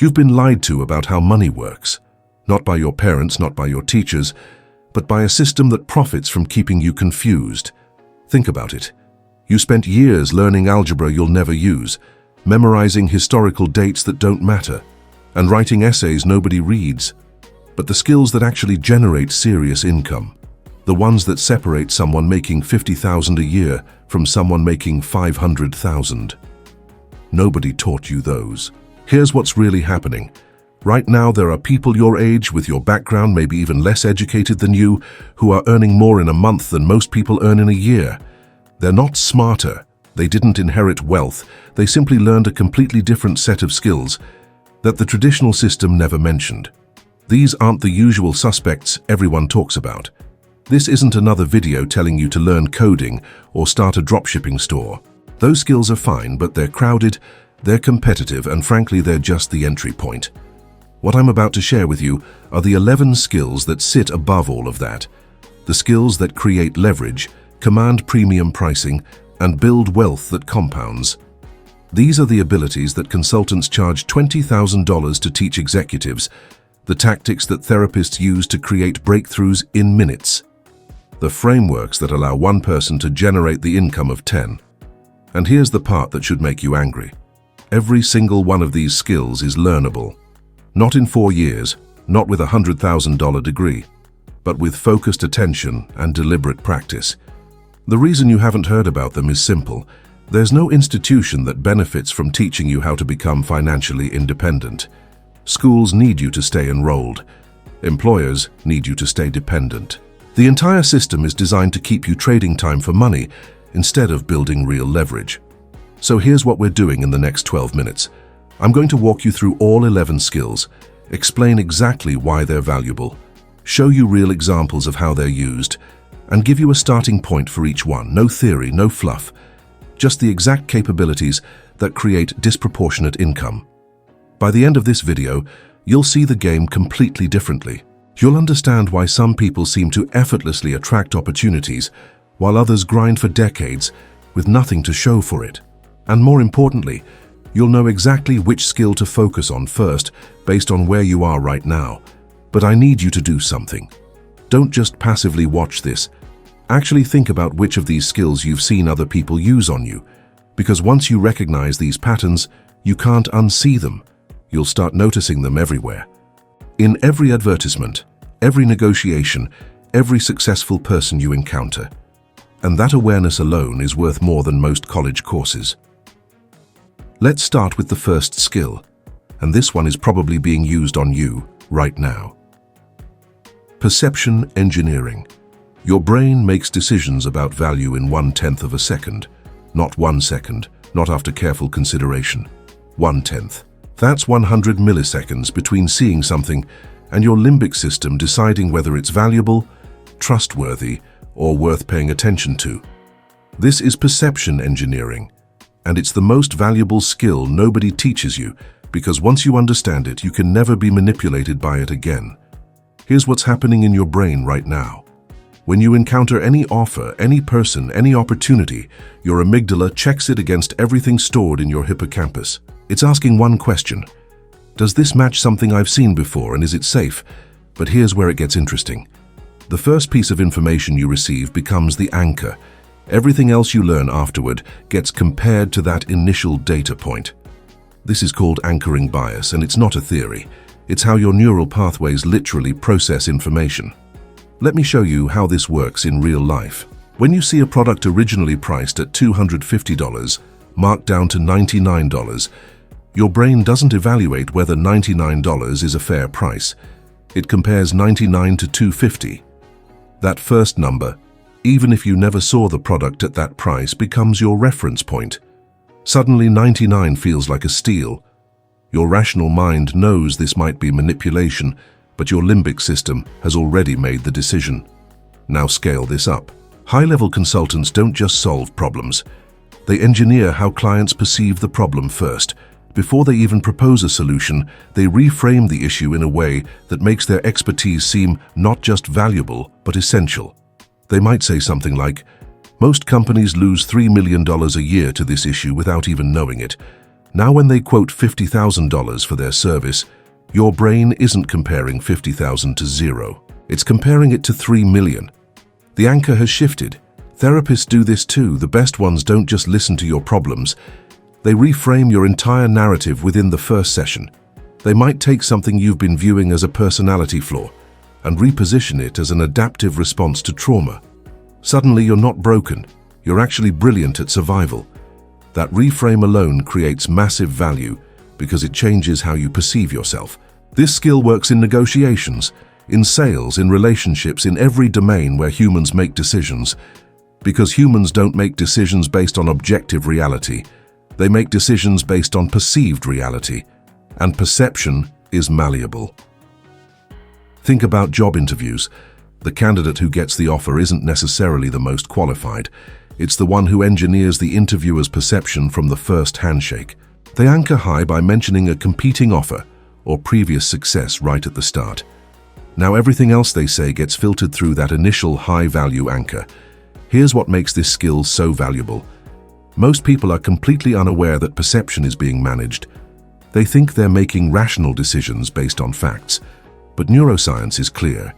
You've been lied to about how money works, not by your parents, not by your teachers, but by a system that profits from keeping you confused. Think about it. You spent years learning algebra you'll never use, memorizing historical dates that don't matter, and writing essays nobody reads. But the skills that actually generate serious income, the ones that separate someone making $50,000 a year from someone making $500,000. Nobody taught you those. Here's what's really happening. Right now, there are people your age, with your background, maybe even less educated than you, who are earning more in a month than most people earn in a year. They're not smarter. They didn't inherit wealth. They simply learned a completely different set of skills that the traditional system never mentioned. These aren't the usual suspects everyone talks about. This isn't another video telling you to learn coding or start a dropshipping store. Those skills are fine, but they're crowded, they're competitive, and frankly, they're just the entry point. What I'm about to share with you are the 11 skills that sit above all of that. The skills that create leverage, command premium pricing, and build wealth that compounds. These are the abilities that consultants charge $20,000 to teach executives, the tactics that therapists use to create breakthroughs in minutes, the frameworks that allow one person to generate the income of 10. And here's the part that should make you angry. Every single one of these skills is learnable. Not in 4 years, not with a $100,000 degree, but with focused attention and deliberate practice. The reason you haven't heard about them is simple. There's no institution that benefits from teaching you how to become financially independent. Schools need you to stay enrolled. Employers need you to stay dependent. The entire system is designed to keep you trading time for money instead of building real leverage. So here's what we're doing in the next 12 minutes. I'm going to walk you through all 11 skills, explain exactly why they're valuable, show you real examples of how they're used, and give you a starting point for each one. No theory, no fluff, just the exact capabilities that create disproportionate income. By the end of this video, you'll see the game completely differently. You'll understand why some people seem to effortlessly attract opportunities, while others grind for decades with nothing to show for it. And more importantly, you'll know exactly which skill to focus on first based on where you are right now. But I need you to do something. Don't just passively watch this. Actually think about which of these skills you've seen other people use on you, because once you recognize these patterns, you can't unsee them. You'll start noticing them everywhere. In every advertisement, every negotiation, every successful person you encounter. And that awareness alone is worth more than most college courses. Let's start with the first skill, and this one is probably being used on you right now. Perception engineering. Your brain makes decisions about value in 1/10 of a second. Not 1 second, not after careful consideration. 1/10. That's 100 milliseconds between seeing something and your limbic system deciding whether it's valuable, trustworthy, or worth paying attention to. This is perception engineering, and it's the most valuable skill nobody teaches you, because once you understand it, you can never be manipulated by it again. Here's what's happening in your brain right now. When you encounter any offer, any person, any opportunity, your amygdala checks it against everything stored in your hippocampus. It's asking one question. Does this match something I've seen before, and is it safe? But here's where it gets interesting. The first piece of information you receive becomes the anchor. Everything else you learn afterward gets compared to that initial data point. This is called anchoring bias, and it's not a theory. It's how your neural pathways literally process information. Let me show you how this works in real life. When you see a product originally priced at $250, marked down to $99, your brain doesn't evaluate whether $99 is a fair price. It compares 99 to 250. That first number, even if you never saw the product at that price, becomes your reference point. Suddenly 99 feels like a steal. Your rational mind knows this might be manipulation, but your limbic system has already made the decision. Now scale this up. High-level consultants don't just solve problems. They engineer how clients perceive the problem first. Before they even propose a solution, they reframe the issue in a way that makes their expertise seem not just valuable, but essential. They might say something like, "Most companies lose $3 million a year to this issue without even knowing it. Now when they quote $50,000 for their service, your brain isn't comparing 50,000 to zero. It's comparing it to 3 million. The anchor has shifted. Therapists do this too. The best ones don't just listen to your problems. They reframe your entire narrative within the first session. They might take something you've been viewing as a personality flaw and reposition it as an adaptive response to trauma. Suddenly you're not broken. You're actually brilliant at survival. That reframe alone creates massive value because it changes how you perceive yourself. This skill works in negotiations, in sales, in relationships, in every domain where humans make decisions. Because humans don't make decisions based on objective reality. They make decisions based on perceived reality, and perception is malleable. Think about job interviews. The candidate who gets the offer isn't necessarily the most qualified. It's the one who engineers the interviewer's perception from the first handshake. They anchor high by mentioning a competing offer or previous success right at the start. Now everything else they say gets filtered through that initial high-value anchor. Here's what makes this skill so valuable. Most people are completely unaware that perception is being managed. They think they're making rational decisions based on facts. But neuroscience is clear.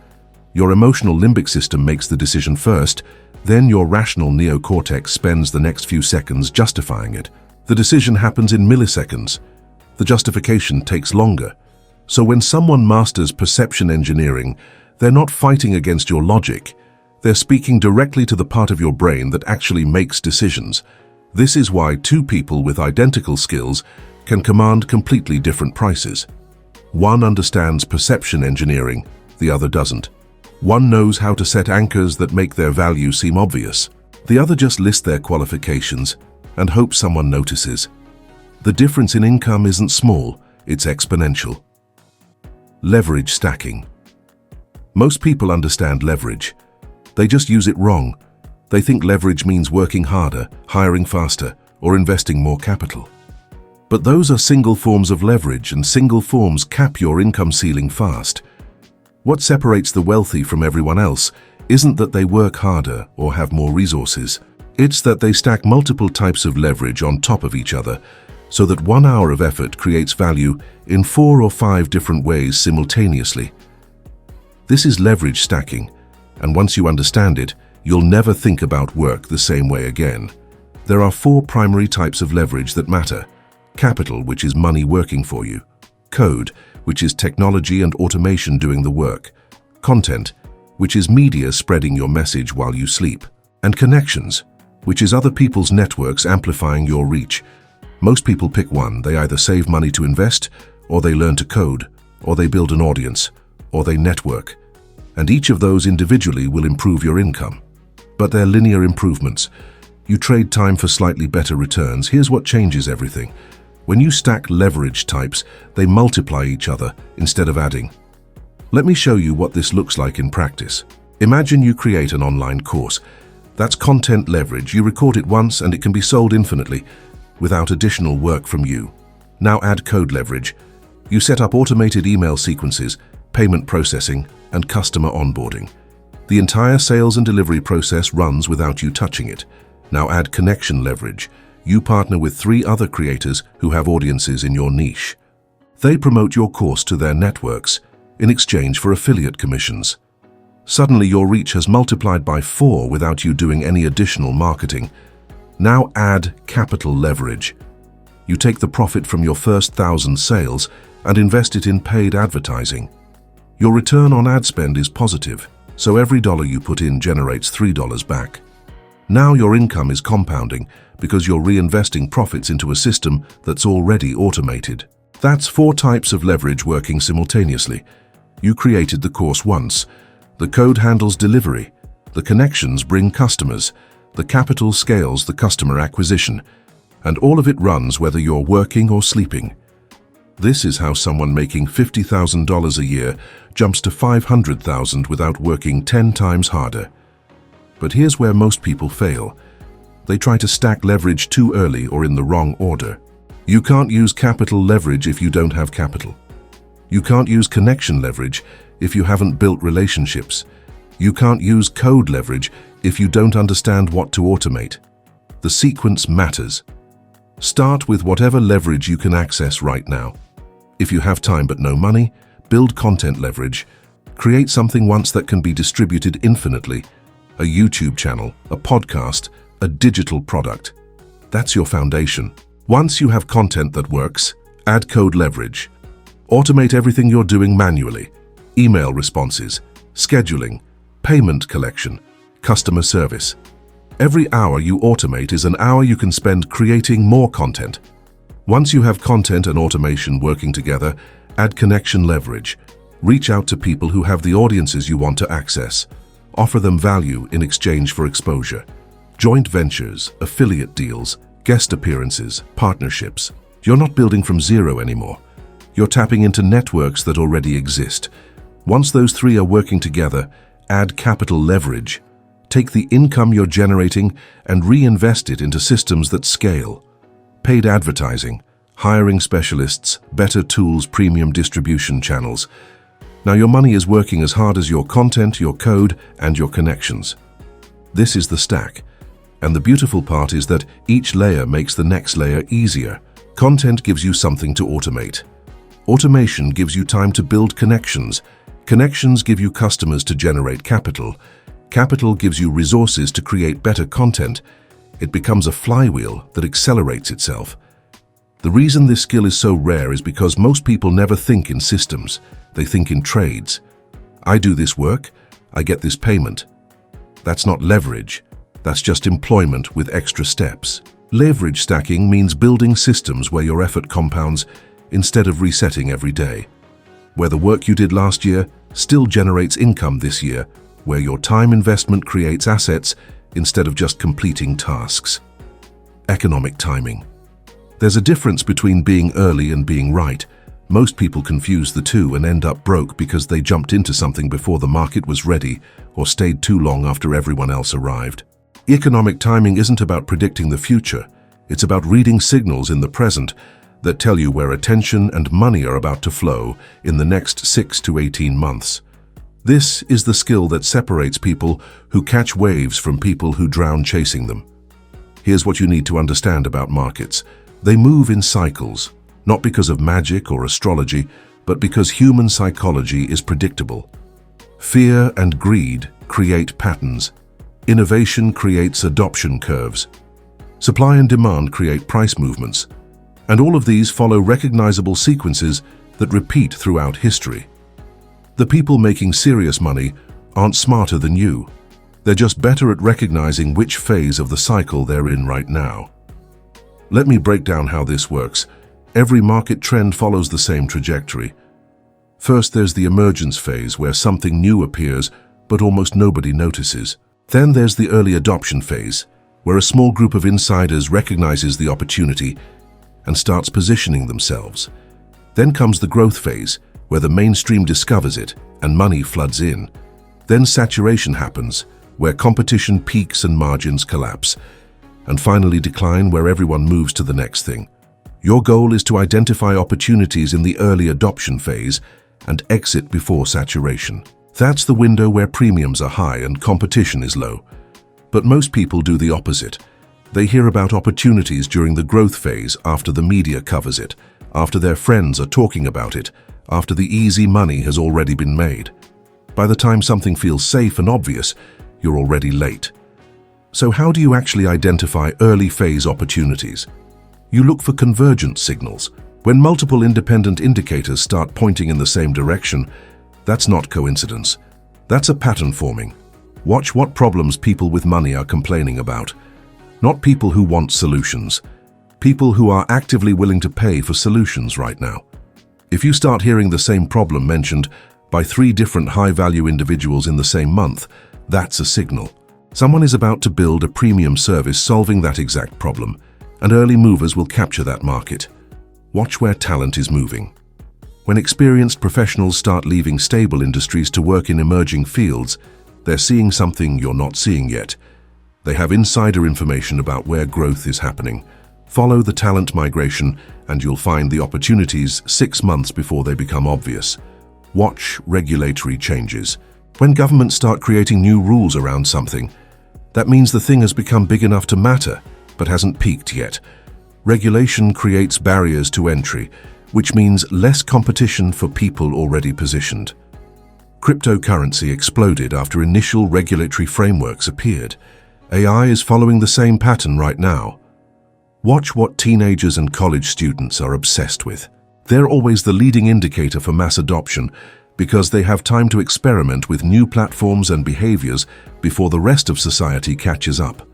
Your emotional limbic system makes the decision first, then your rational neocortex spends the next few seconds justifying it. The decision happens in milliseconds. The justification takes longer. So when someone masters perception engineering, they're not fighting against your logic. They're speaking directly to the part of your brain that actually makes decisions. This is why two people with identical skills can command completely different prices. One understands perception engineering, the other doesn't. One knows how to set anchors that make their value seem obvious. The other just lists their qualifications and hopes someone notices. The difference in income isn't small, it's exponential. Leverage stacking. Most people understand leverage. They just use it wrong. They think leverage means working harder, hiring faster, or investing more capital. But those are single forms of leverage, and single forms cap your income ceiling fast. What separates the wealthy from everyone else isn't that they work harder or have more resources. It's that they stack multiple types of leverage on top of each other, so that 1 hour of effort creates value in 4 or 5 different ways simultaneously. This is leverage stacking, and once you understand it, you'll never think about work the same way again. There are 4 primary types of leverage that matter. Capital, which is money working for you. Code, which is technology and automation doing the work. Content, which is media spreading your message while you sleep. And connections, which is other people's networks amplifying your reach. Most people pick one. They either save money to invest, or they learn to code, or they build an audience, or they network. And each of those individually will improve your income. But they're linear improvements. You trade time for slightly better returns. Here's what changes everything. When you stack leverage types, they multiply each other instead of adding. Let me show you what this looks like in practice. Imagine you create an online course. That's content leverage. You record it once and it can be sold infinitely without additional work from you. Now add code leverage. You set up automated email sequences, payment processing, and customer onboarding. The entire sales and delivery process runs without you touching it. Now add connection leverage. You partner with 3 other creators who have audiences in your niche. They promote your course to their networks in exchange for affiliate commissions. Suddenly your reach has multiplied by 4 without you doing any additional marketing. Now add capital leverage. You take the profit from your first 1,000 sales and invest it in paid advertising. Your return on ad spend is positive, so every dollar you put in generates $3 back. Now your income is compounding because you're reinvesting profits into a system that's already automated. That's 4 types of leverage working simultaneously. You created the course once. The code handles delivery. The connections bring customers. The capital scales the customer acquisition. And all of it runs whether you're working or sleeping. This is how someone making $50,000 a year jumps to $500,000 without working 10 times harder. But here's where most people fail. They try to stack leverage too early or in the wrong order. You can't use capital leverage if you don't have capital. You can't use connection leverage if you haven't built relationships. You can't use code leverage if you don't understand what to automate. The sequence matters. Start with whatever leverage you can access right now. If you have time but no money, build content leverage. Create something once that can be distributed infinitely. A YouTube channel, a podcast, a digital product. That's your foundation. Once you have content that works, add code leverage. Automate everything you're doing manually. Email responses, scheduling, payment collection, customer service. Every hour you automate is an hour you can spend creating more content. Once you have content and automation working together, add connection leverage. Reach out to people who have the audiences you want to access. Offer them value in exchange for exposure. Joint ventures, affiliate deals, guest appearances, partnerships. You're not building from zero anymore. You're tapping into networks that already exist. Once those three are working together, add capital leverage. Take the income you're generating and reinvest it into systems that scale. Paid advertising, hiring specialists, better tools, premium distribution channels. Now your money is working as hard as your content, your code, and your connections. This is the stack. And the beautiful part is that each layer makes the next layer easier. Content gives you something to automate. Automation gives you time to build connections. Connections give you customers to generate capital. Capital gives you resources to create better content. It becomes a flywheel that accelerates itself. The reason this skill is so rare is because most people never think in systems. They think in trades. I do this work, I get this payment. That's not leverage. That's just employment with extra steps. Leverage stacking means building systems where your effort compounds instead of resetting every day. Where the work you did last year still generates income this year, where your time investment creates assets instead of just completing tasks. Economic timing. There's a difference between being early and being right. Most people confuse the two and end up broke because they jumped into something before the market was ready or stayed too long after everyone else arrived. Economic timing isn't about predicting the future. It's about reading signals in the present that tell you where attention and money are about to flow in the next 6 to 18 months. This is the skill that separates people who catch waves from people who drown chasing them. Here's what you need to understand about markets. They move in cycles, not because of magic or astrology, but because human psychology is predictable. Fear and greed create patterns. Innovation creates adoption curves. Supply and demand create price movements. And all of these follow recognizable sequences that repeat throughout history. The people making serious money aren't smarter than you. They're just better at recognizing which phase of the cycle they're in right now. Let me break down how this works. Every market trend follows the same trajectory. First, there's the emergence phase where something new appears, but almost nobody notices. Then there's the early adoption phase, where a small group of insiders recognizes the opportunity and starts positioning themselves. Then comes the growth phase, where the mainstream discovers it and money floods in. Then saturation happens, where competition peaks and margins collapse. And finally decline, where everyone moves to the next thing. Your goal is to identify opportunities in the early adoption phase and exit before saturation. That's the window where premiums are high and competition is low. But most people do the opposite. They hear about opportunities during the growth phase after the media covers it, after their friends are talking about it, after the easy money has already been made. By the time something feels safe and obvious, you're already late. So how do you actually identify early phase opportunities? You look for convergent signals. When multiple independent indicators start pointing in the same direction, that's not coincidence. That's a pattern forming. Watch what problems people with money are complaining about. Not people who want solutions. People who are actively willing to pay for solutions right now. If you start hearing the same problem mentioned by 3 different high-value individuals in the same month, that's a signal. Someone is about to build a premium service solving that exact problem, and early movers will capture that market. Watch where talent is moving. When experienced professionals start leaving stable industries to work in emerging fields, they're seeing something you're not seeing yet. They have insider information about where growth is happening. Follow the talent migration and you'll find the opportunities 6 months before they become obvious. Watch regulatory changes. When governments start creating new rules around something, that means the thing has become big enough to matter, but hasn't peaked yet. Regulation creates barriers to entry, which means less competition for people already positioned. Cryptocurrency exploded after initial regulatory frameworks appeared. AI is following the same pattern right now. Watch what teenagers and college students are obsessed with. They're always the leading indicator for mass adoption because they have time to experiment with new platforms and behaviors before the rest of society catches up.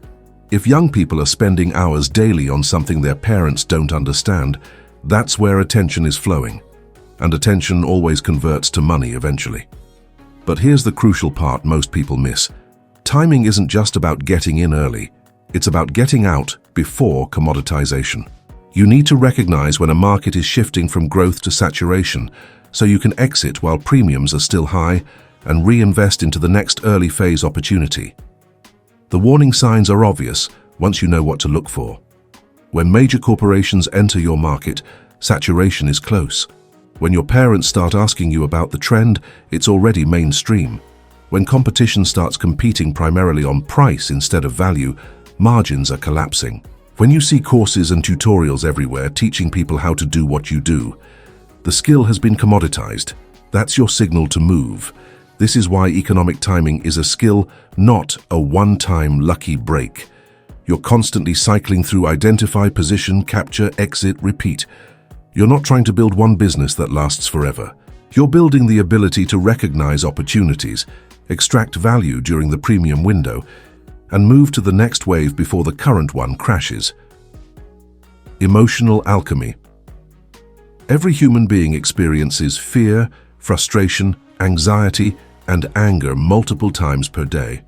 If young people are spending hours daily on something their parents don't understand, that's where attention is flowing. And attention always converts to money eventually. But here's the crucial part most people miss. Timing isn't just about getting in early. It's about getting out before commoditization. You need to recognize when a market is shifting from growth to saturation, so you can exit while premiums are still high and reinvest into the next early phase opportunity. The warning signs are obvious once you know what to look for. When major corporations enter your market, saturation is close. When your parents start asking you about the trend, it's already mainstream. When competition starts competing primarily on price instead of value, margins are collapsing. When you see courses and tutorials everywhere teaching people how to do what you do, the skill has been commoditized. That's your signal to move. This is why economic timing is a skill, not a one-time lucky break. You're constantly cycling through identify, position, capture, exit, repeat. You're not trying to build one business that lasts forever. You're building the ability to recognize opportunities, extract value during the premium window, and move to the next wave before the current one crashes. Emotional alchemy. Every human being experiences fear, frustration, anxiety, and anger multiple times per day.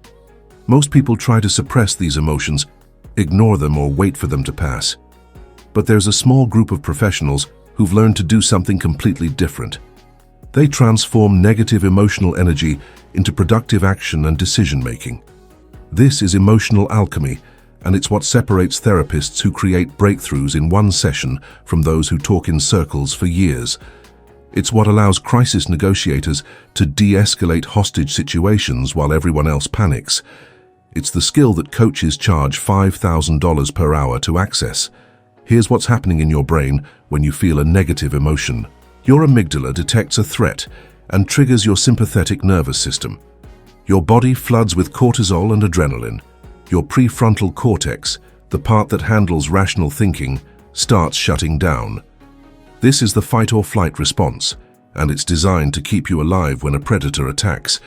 Most people try to suppress these emotions, ignore them, or wait for them to pass. But there's a small group of professionals who've learned to do something completely different. They transform negative emotional energy into productive action and decision-making. This is emotional alchemy, and it's what separates therapists who create breakthroughs in one session from those who talk in circles for years. It's what allows crisis negotiators to de-escalate hostage situations while everyone else panics. It's the skill that coaches charge $5,000 per hour to access. Here's what's happening in your brain when you feel a negative emotion. Your amygdala detects a threat and triggers your sympathetic nervous system. Your body floods with cortisol and adrenaline. Your prefrontal cortex, the part that handles rational thinking, starts shutting down. This is the fight-or-flight response, and it's designed to keep you alive when a predator attacks.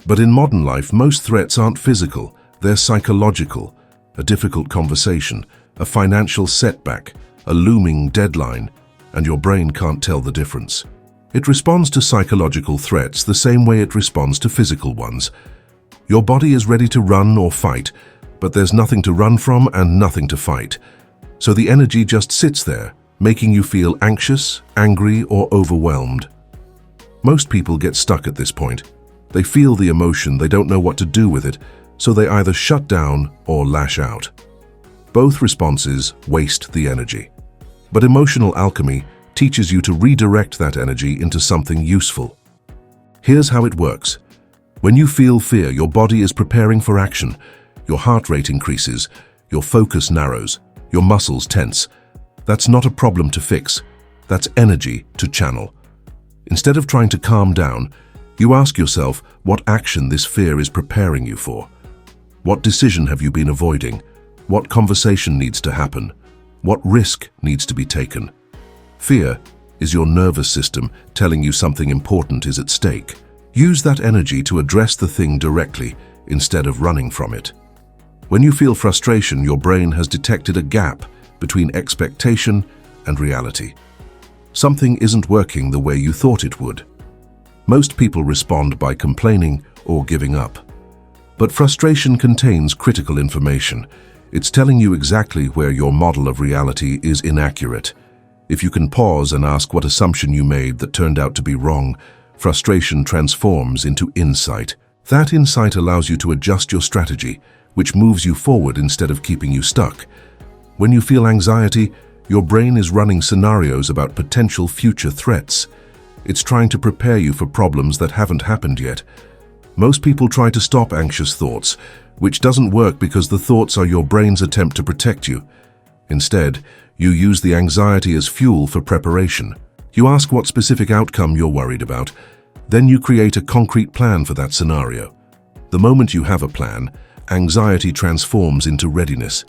But in modern life, most threats aren't physical, they're psychological. A difficult conversation, a financial setback, a looming deadline, and your brain can't tell the difference. It responds to psychological threats the same way it responds to physical ones. Your body is ready to run or fight, but there's nothing to run from and nothing to fight. So the energy just sits there, making you feel anxious, angry, or overwhelmed. Most people get stuck at this point. They feel the emotion, they don't know what to do with it, so they either shut down or lash out. Both responses waste the energy. But emotional alchemy teaches you to redirect that energy into something useful. Here's how it works. When you feel fear, your body is preparing for action. Your heart rate increases, your focus narrows, your muscles tense. That's not a problem to fix. That's energy to channel. Instead of trying to calm down, you ask yourself what action this fear is preparing you for. What decision have you been avoiding? What conversation needs to happen? What risk needs to be taken? Fear is your nervous system telling you something important is at stake. Use that energy to address the thing directly instead of running from it. When you feel frustration, your brain has detected a gap between expectation and reality. Something isn't working the way you thought it would. Most people respond by complaining or giving up. But frustration contains critical information. It's telling you exactly where your model of reality is inaccurate. If you can pause and ask what assumption you made that turned out to be wrong, frustration transforms into insight. That insight allows you to adjust your strategy, which moves you forward instead of keeping you stuck. When you feel anxiety, your brain is running scenarios about potential future threats. It's trying to prepare you for problems that haven't happened yet. Most people try to stop anxious thoughts, which doesn't work because the thoughts are your brain's attempt to protect you. Instead, you use the anxiety as fuel for preparation. You ask what specific outcome you're worried about, then you create a concrete plan for that scenario. The moment you have a plan, anxiety transforms into readiness.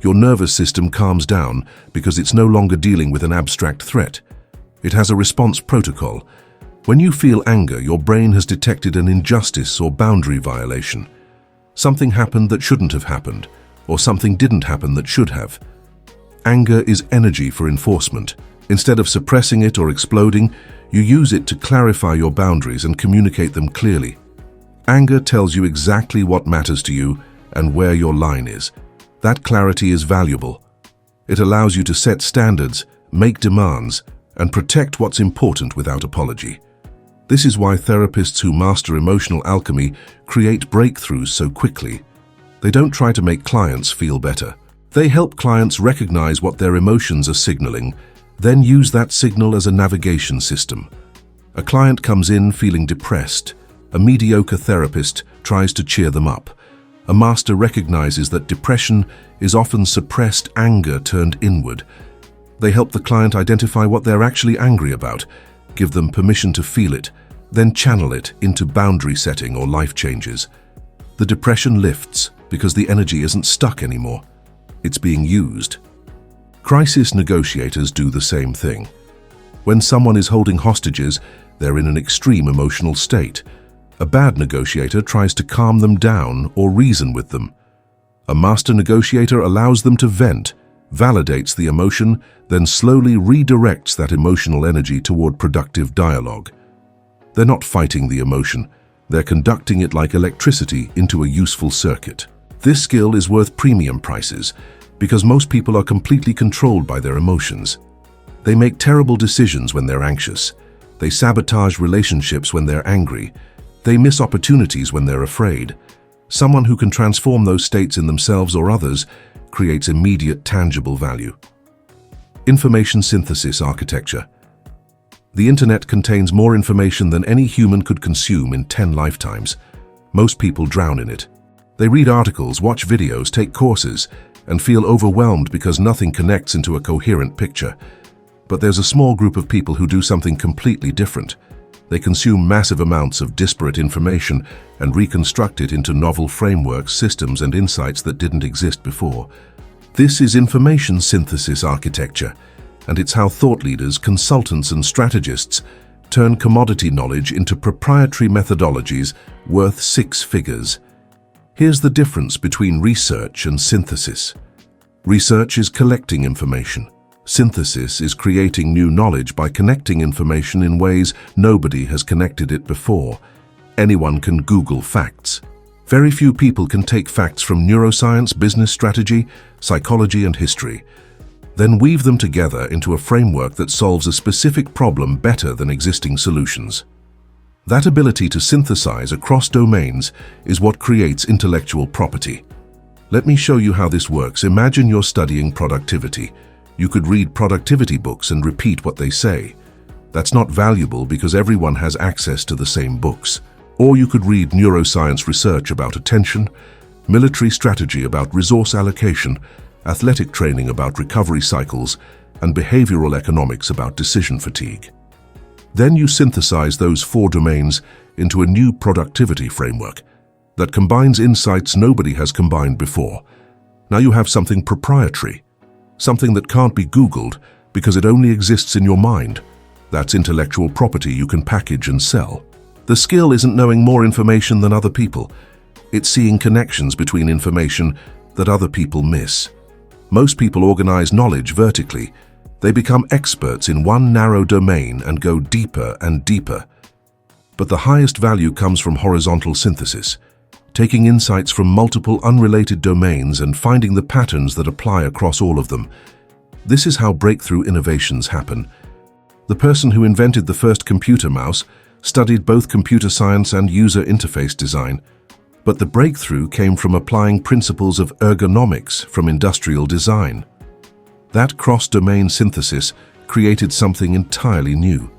Your nervous system calms down because it's no longer dealing with an abstract threat. It has a response protocol. When you feel anger, your brain has detected an injustice or boundary violation. Something happened that shouldn't have happened, or something didn't happen that should have. Anger is energy for enforcement. Instead of suppressing it or exploding, you use it to clarify your boundaries and communicate them clearly. Anger tells you exactly what matters to you and where your line is. That clarity is valuable. It allows you to set standards, make demands, and protect what's important without apology. This is why therapists who master emotional alchemy create breakthroughs so quickly. They don't try to make clients feel better. They help clients recognize what their emotions are signaling, then use that signal as a navigation system. A client comes in feeling depressed. A mediocre therapist tries to cheer them up. A master recognizes that depression is often suppressed anger turned inward. They help the client identify what they're actually angry about, give them permission to feel it, then channel it into boundary setting or life changes. The depression lifts because the energy isn't stuck anymore. It's being used. Crisis negotiators do the same thing. When someone is holding hostages, they're in an extreme emotional state. A bad negotiator tries to calm them down or reason with them. A master negotiator allows them to vent, validates the emotion, then slowly redirects that emotional energy toward productive dialogue. They're not fighting the emotion, they're conducting it like electricity into a useful circuit. This skill is worth premium prices because most people are completely controlled by their emotions. They make terrible decisions when they're anxious. They sabotage relationships when they're angry. They miss opportunities when they're afraid. Someone who can transform those states in themselves or others creates immediate, tangible value. Information synthesis architecture. The internet contains more information than any human could consume in 10 lifetimes. Most people drown in it. They read articles, watch videos, take courses, and feel overwhelmed because nothing connects into a coherent picture. But there's a small group of people who do something completely different. They consume massive amounts of disparate information and reconstruct it into novel frameworks, systems, and insights that didn't exist before. This is information synthesis architecture, and it's how thought leaders, consultants, and strategists turn commodity knowledge into proprietary methodologies worth 6 figures. Here's the difference between research and synthesis. Research is collecting information. Synthesis is creating new knowledge by connecting information in ways nobody has connected it before. Anyone can Google facts. Very few people can take facts from neuroscience, business strategy, psychology, and history, then weave them together into a framework that solves a specific problem better than existing solutions. That ability to synthesize across domains is what creates intellectual property. Let me show you how this works. Imagine you're studying productivity. You could read productivity books and repeat what they say. That's not valuable because everyone has access to the same books. Or you could read neuroscience research about attention, military strategy about resource allocation, athletic training about recovery cycles, and behavioral economics about decision fatigue. Then you synthesize those 4 domains into a new productivity framework that combines insights nobody has combined before. Now you have something proprietary, something that can't be Googled because it only exists in your mind. That's intellectual property you can package and sell. The skill isn't knowing more information than other people. It's seeing connections between information that other people miss. Most people organize knowledge vertically. They become experts in one narrow domain and go deeper and deeper. But the highest value comes from horizontal synthesis, taking insights from multiple unrelated domains and finding the patterns that apply across all of them. This is how breakthrough innovations happen. The person who invented the first computer mouse studied both computer science and user interface design. But the breakthrough came from applying principles of ergonomics from industrial design. That cross-domain synthesis created something entirely new.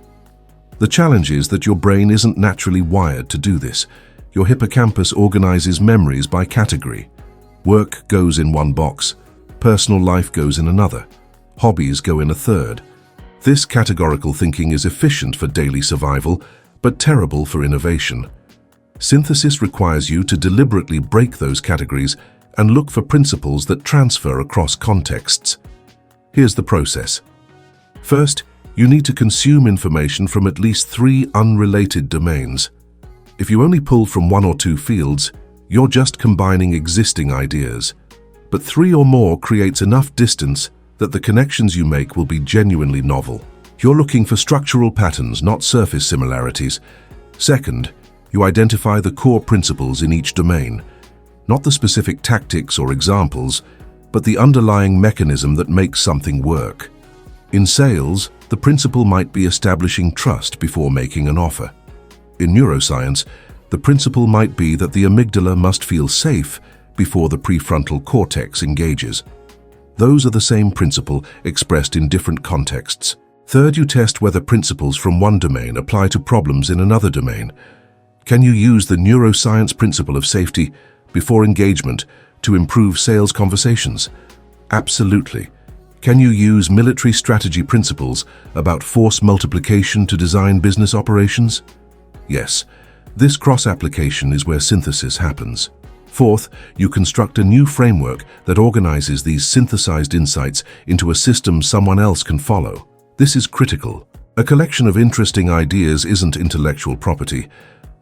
The challenge is that your brain isn't naturally wired to do this. Your hippocampus organizes memories by category. Work goes in one box, Personal life goes in another. Hobbies go in a third. This categorical thinking is efficient for daily survival, but terrible for innovation. Synthesis requires you to deliberately break those categories and look for principles that transfer across contexts. Here's the process. First, you need to consume information from at least 3 unrelated domains. If you only pull from 1 or 2 fields, you're just combining existing ideas. But 3 or more creates enough distance that the connections you make will be genuinely novel. You're looking for structural patterns, not surface similarities. Second, you identify the core principles in each domain, not the specific tactics or examples, but the underlying mechanism that makes something work. In sales, the principle might be establishing trust before making an offer. In neuroscience, the principle might be that the amygdala must feel safe before the prefrontal cortex engages. Those are the same principle expressed in different contexts. Third, you test whether principles from one domain apply to problems in another domain. Can you use the neuroscience principle of safety before engagement to improve sales conversations? Absolutely. Can you use military strategy principles about force multiplication to design business operations? Yes. This cross-application is where synthesis happens. Fourth, you construct a new framework that organizes these synthesized insights into a system someone else can follow. This is critical. A collection of interesting ideas isn't intellectual property.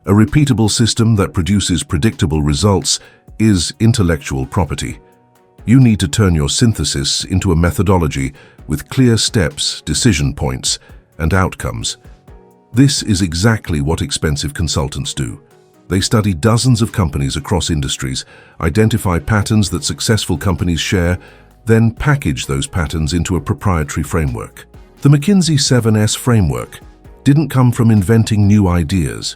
A repeatable system that produces predictable results is intellectual property. You need to turn your synthesis into a methodology with clear steps, decision points, and outcomes. This is exactly what expensive consultants do. They study dozens of companies across industries, identify patterns that successful companies share, then package those patterns into a proprietary framework. The McKinsey 7S framework didn't come from inventing new ideas.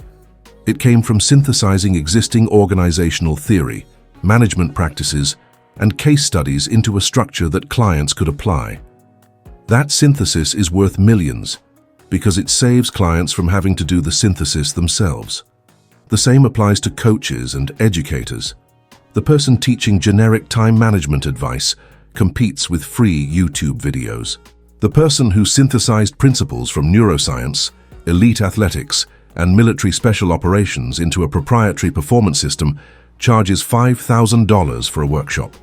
It came from synthesizing existing organizational theory, management practices, and case studies into a structure that clients could apply. That synthesis is worth millions because it saves clients from having to do the synthesis themselves. The same applies to coaches and educators. The person teaching generic time management advice competes with free YouTube videos. The person who synthesized principles from neuroscience, elite athletics, and military special operations into a proprietary performance system charges $5,000 for a workshop.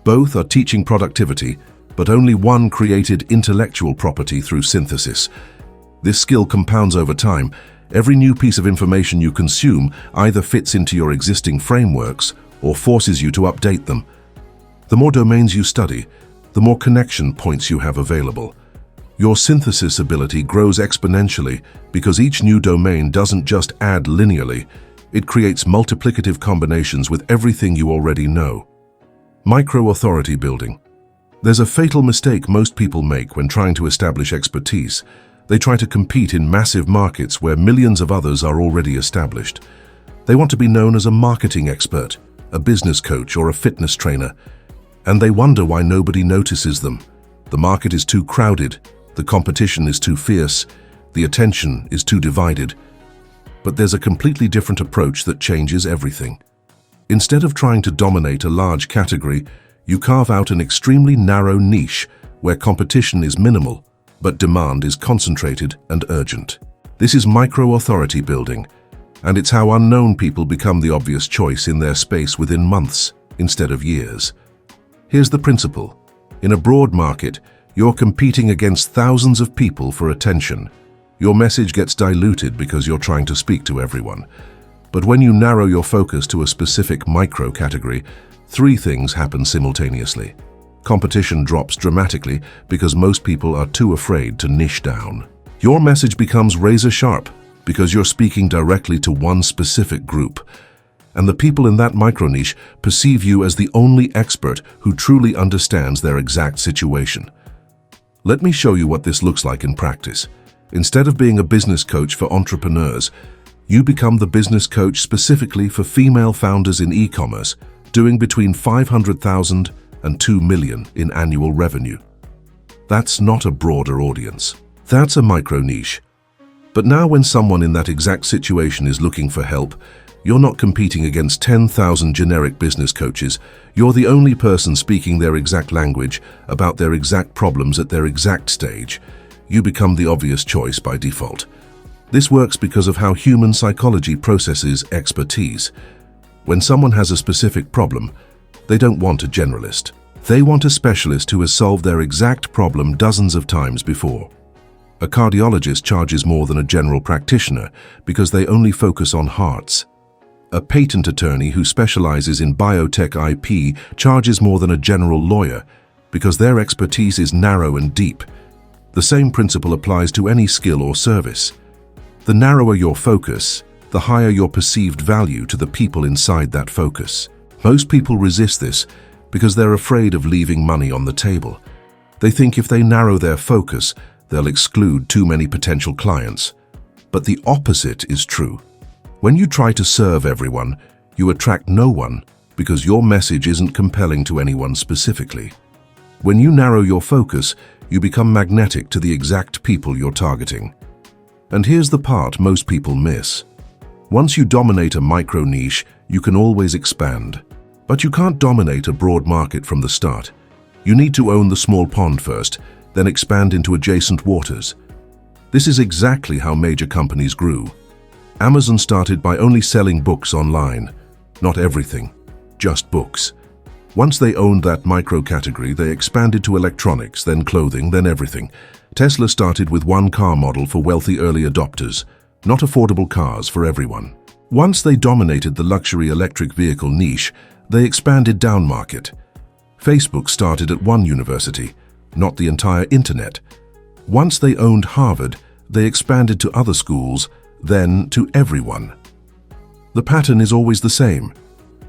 Both are teaching productivity, but only one created intellectual property through synthesis. This skill compounds over time. Every new piece of information you consume either fits into your existing frameworks or forces you to update them. The more domains you study, the more connection points you have available. Your synthesis ability grows exponentially because each new domain doesn't just add linearly, it creates multiplicative combinations with everything you already know. Micro-authority building. There's a fatal mistake most people make when trying to establish expertise. They try to compete in massive markets where millions of others are already established. They want to be known as a marketing expert, a business coach, or a fitness trainer, and they wonder why nobody notices them. The market is too crowded, the competition is too fierce, the attention is too divided. But there's a completely different approach that changes everything. Instead of trying to dominate a large category, you carve out an extremely narrow niche where competition is minimal, but demand is concentrated and urgent. This is micro-authority building, and it's how unknown people become the obvious choice in their space within months instead of years. Here's the principle. In a broad market, you're competing against thousands of people for attention. Your message gets diluted because you're trying to speak to everyone. But when you narrow your focus to a specific micro-category, 3 things happen simultaneously. Competition drops dramatically because most people are too afraid to niche down. Your message becomes razor sharp because you're speaking directly to one specific group, and the people in that micro-niche perceive you as the only expert who truly understands their exact situation. Let me show you what this looks like in practice. Instead of being a business coach for entrepreneurs, you become the business coach specifically for female founders in e-commerce, doing between $500,000 and $2 million in annual revenue. That's not a broader audience. That's a micro-niche. But now when someone in that exact situation is looking for help, You're not competing against 10,000 generic business coaches. You're the only person speaking their exact language about their exact problems at their exact stage. You become the obvious choice by default. This works because of how human psychology processes expertise. When someone has a specific problem, they don't want a generalist. They want a specialist who has solved their exact problem dozens of times before. A cardiologist charges more than a general practitioner because they only focus on hearts. A patent attorney who specializes in biotech IP charges more than a general lawyer because their expertise is narrow and deep. The same principle applies to any skill or service. The narrower your focus, the higher your perceived value to the people inside that focus. Most people resist this because they're afraid of leaving money on the table. They think if they narrow their focus, they'll exclude too many potential clients. But the opposite is true. When you try to serve everyone, you attract no one because your message isn't compelling to anyone specifically. When you narrow your focus, you become magnetic to the exact people you're targeting. And here's the part most people miss. Once you dominate a micro niche, you can always expand. But you can't dominate a broad market from the start. You need to own the small pond first, then expand into adjacent waters. This is exactly how major companies grew. Amazon started by only selling books online. Not everything, just books. Once they owned that micro category, they expanded to electronics, then clothing, then everything. Tesla started with one car model for wealthy early adopters, not affordable cars for everyone. Once they dominated the luxury electric vehicle niche, they expanded down market. Facebook started at one university, not the entire internet. Once they owned Harvard, they expanded to other schools, then to everyone. The pattern is always the same.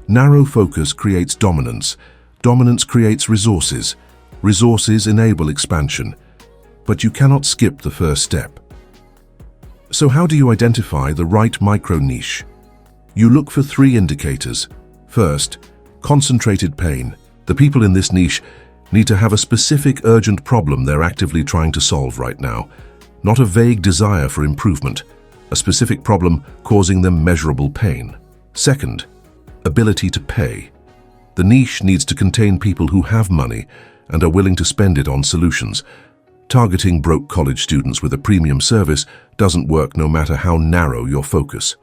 Narrow focus creates dominance. Dominance creates resources. Resources enable expansion. But you cannot skip the first step. So how do you identify the right micro niche? You look for 3 indicators. First, concentrated pain. The people in this niche need to have a specific urgent problem they're actively trying to solve right now, not a vague desire for improvement. A specific problem causing them measurable pain. Second, ability to pay. The niche needs to contain people who have money and are willing to spend it on solutions. Targeting broke college students with a premium service doesn't work no matter how narrow your focus.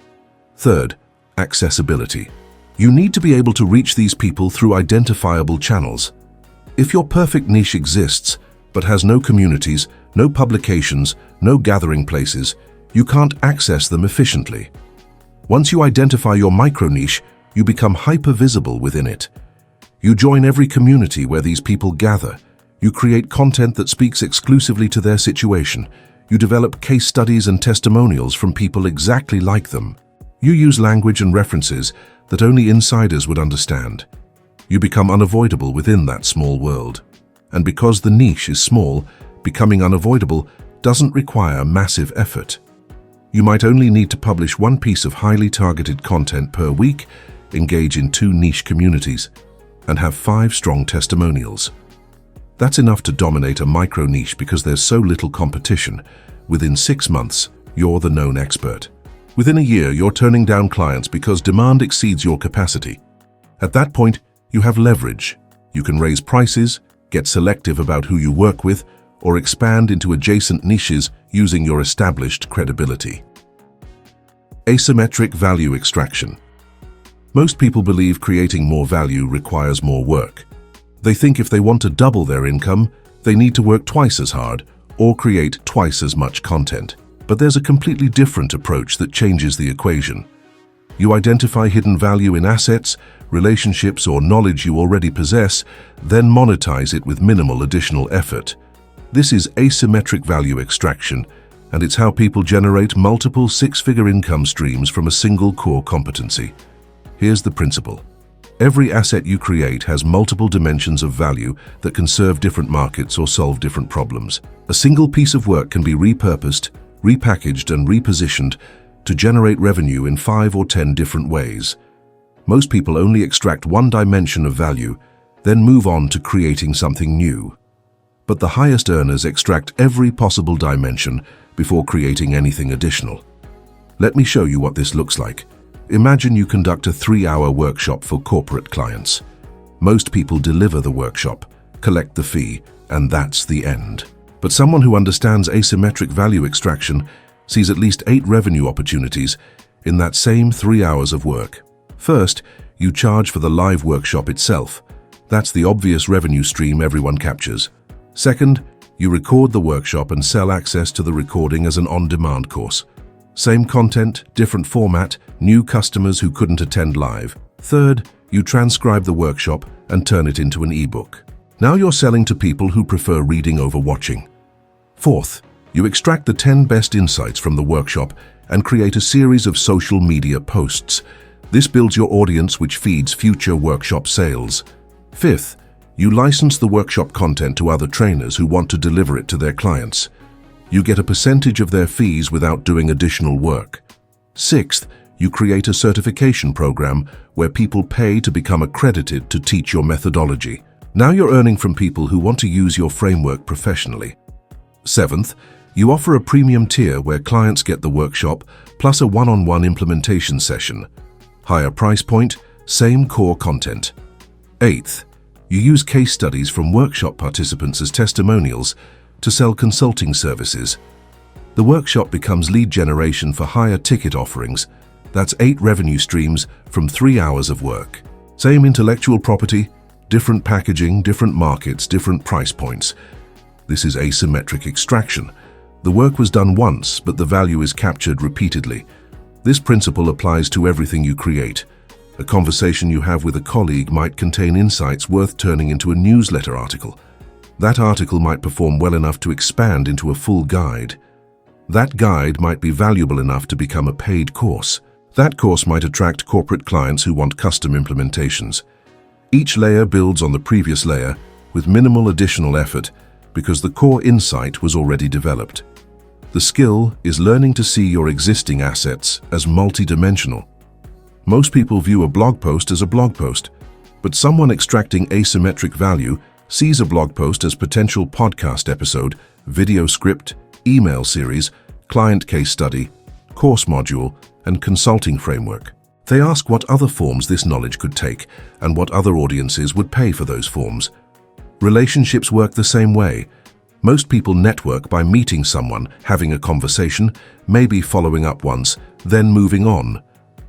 Third, accessibility. You need to be able to reach these people through identifiable channels. If your perfect niche exists, but has no communities, no publications, no gathering places, you can't access them efficiently. Once you identify your micro niche, you become hyper-visible within it. You join every community where these people gather. You create content that speaks exclusively to their situation. You develop case studies and testimonials from people exactly like them. You use language and references that only insiders would understand. You become unavoidable within that small world. And because the niche is small, becoming unavoidable doesn't require massive effort. You might only need to publish 1 piece of highly targeted content per week, engage in 2 niche communities, and have 5 strong testimonials. That's enough to dominate a micro niche because there's so little competition. Within 6 months, you're the known expert. Within a year, you're turning down clients because demand exceeds your capacity. At that point, you have leverage. You can raise prices, get selective about who you work with, or expand into adjacent niches using your established credibility. Asymmetric value extraction. Most people believe creating more value requires more work. They think if they want to double their income, they need to work twice as hard or create twice as much content. But there's a completely different approach that changes the equation. You identify hidden value in assets, relationships, or knowledge you already possess, then monetize it with minimal additional effort. This is asymmetric value extraction, and it's how people generate multiple 6-figure income streams from a single core competency. Here's the principle. Every asset you create has multiple dimensions of value that can serve different markets or solve different problems. A single piece of work can be repurposed, repackaged, and repositioned to generate revenue in 5 or 10 different ways. Most people only extract one dimension of value, then move on to creating something new. But the highest earners extract every possible dimension before creating anything additional. Let me show you what this looks like. Imagine you conduct a 3-hour workshop for corporate clients. Most people deliver the workshop, collect the fee, and that's the end. But someone who understands asymmetric value extraction sees at least 8 revenue opportunities in that same 3 hours of work. First, you charge for the live workshop itself. That's the obvious revenue stream everyone captures. Second, you record the workshop and sell access to the recording as an on-demand course. Same content, different format, new customers who couldn't attend live. Third, you transcribe the workshop and turn it into an ebook. Now you're selling to people who prefer reading over watching. Fourth, you extract the 10 best insights from the workshop and create a series of social media posts. This builds your audience, which feeds future workshop sales. Fifth, you license the workshop content to other trainers who want to deliver it to their clients. You get a percentage of their fees without doing additional work. Sixth, you create a certification program where people pay to become accredited to teach your methodology. Now you're earning from people who want to use your framework professionally. Seventh, you offer a premium tier where clients get the workshop plus a one-on-one implementation session. Higher price point, same core content. Eighth, you use case studies from workshop participants as testimonials to sell consulting services. The workshop becomes lead generation for higher ticket offerings. That's 8 revenue streams from 3 hours of work. Same intellectual property, different packaging, different markets, different price points. This is asymmetric extraction. The work was done once, but the value is captured repeatedly. This principle applies to everything you create. A conversation you have with a colleague might contain insights worth turning into a newsletter article. That article might perform well enough to expand into a full guide. That guide might be valuable enough to become a paid course. That course might attract corporate clients who want custom implementations. Each layer builds on the previous layer with minimal additional effort because the core insight was already developed. The skill is learning to see your existing assets as multidimensional. Most people view a blog post as a blog post, but someone extracting asymmetric value sees a blog post as potential podcast episode, video script, email series, client case study, course module, and consulting framework. They ask what other forms this knowledge could take and what other audiences would pay for those forms. Relationships work the same way. Most people network by meeting someone, having a conversation, maybe following up once, then moving on.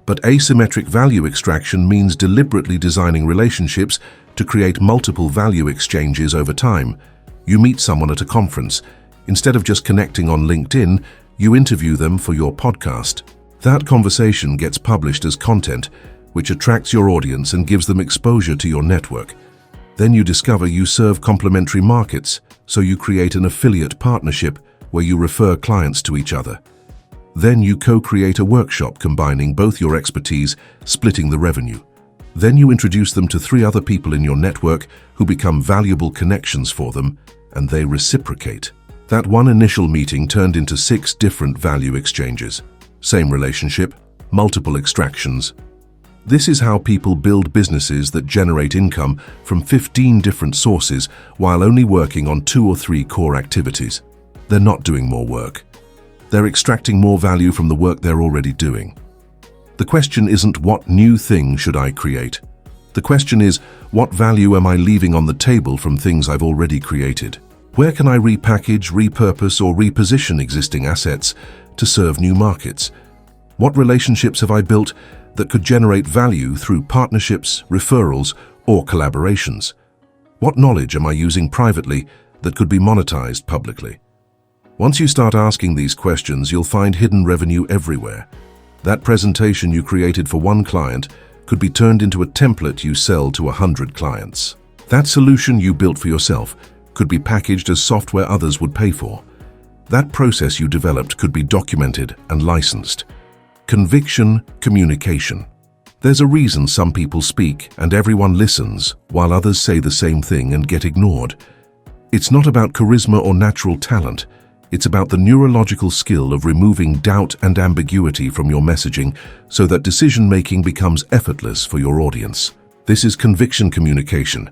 But asymmetric value extraction means deliberately designing relationships to create multiple value exchanges over time. You meet someone at a conference. Instead of just connecting on LinkedIn, you interview them for your podcast. That conversation gets published as content, which attracts your audience and gives them exposure to your network. Then you discover you serve complementary markets, so you create an affiliate partnership where you refer clients to each other. Then you co-create a workshop combining both your expertise, splitting the revenue. Then you introduce them to 3 other people in your network who become valuable connections for them, and they reciprocate. That one initial meeting turned into 6 different value exchanges. Same relationship, multiple extractions. This is how people build businesses that generate income from 15 different sources while only working on 2 or 3 core activities. They're not doing more work. They're extracting more value from the work they're already doing. The question isn't what new thing should I create. The question is, what value am I leaving on the table from things I've already created? Where can I repackage, repurpose, or reposition existing assets to serve new markets? What relationships have I built that could generate value through partnerships, referrals, or collaborations? What knowledge am I using privately that could be monetized publicly? Once you start asking these questions, you'll find hidden revenue everywhere. That presentation you created for one client could be turned into a template you sell to 100 clients. That solution you built for yourself could be packaged as software others would pay for. That process you developed could be documented and licensed. Conviction communication. There's a reason some people speak and everyone listens, while others say the same thing and get ignored. It's not about charisma or natural talent. It's about the neurological skill of removing doubt and ambiguity from your messaging so that decision-making becomes effortless for your audience. This is conviction communication,